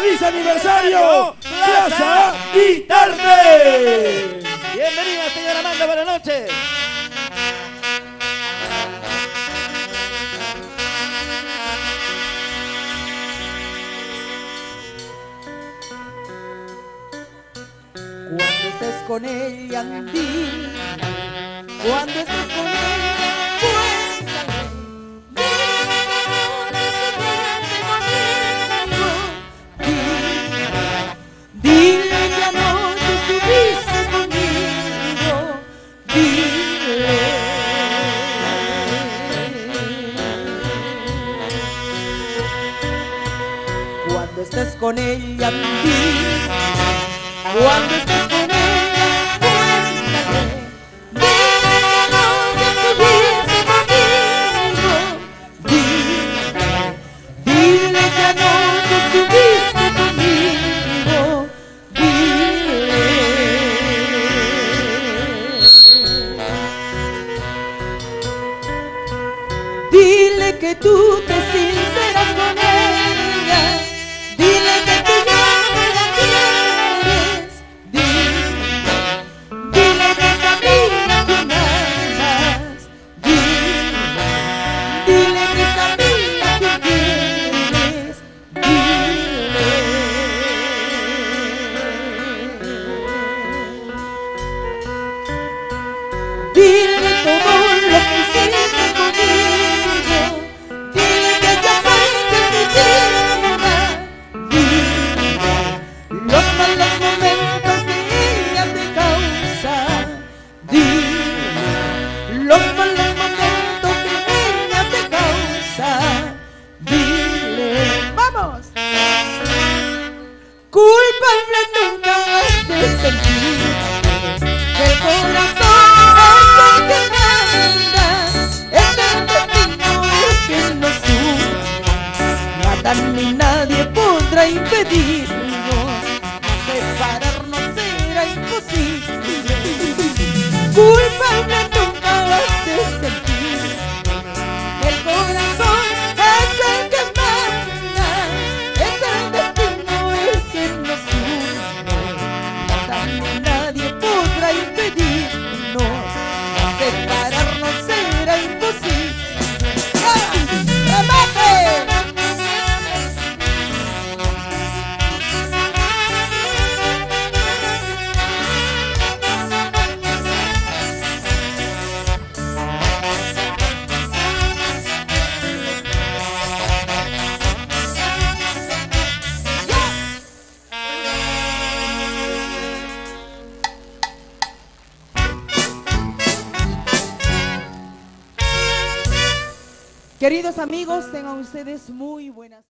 Feliz aniversario, Plaza Vitarte. Bienvenida, señora Amanda, buenas noches. Cuando estés con ella, dile, cuando estés con ella, cuéntale, dile que anoche estuviste conmigo, dile. Cuando estés con ella, dile, cuando estés con ella, cuéntale, dile que anoche estuviste conmigo, dile que anoche estuviste conmigo, dile que tú te sinceras con ella, dile que tú ya no la quieres, dile que sabía que me amas, dile que sabía que quieres, dile todo lo que hiciste conmigo, dile que yo soy que te llena, los malos momentos que ella te causa, dile los malos momentos que ella te causa, dile, vamos, culpable nunca has de sentir, que el corazón es el que manda, es el destino el que nos une, nada ni nadie podrá impedirnos, separarnos será imposible, culpable nunca has de sentir, el corazón es el que manda, es el destino el que nos une, nada ni nadie podrá impedirnos, separarnos será imposible. ¡Ah! ¡Remate! Queridos amigos, tengan ustedes muy buenas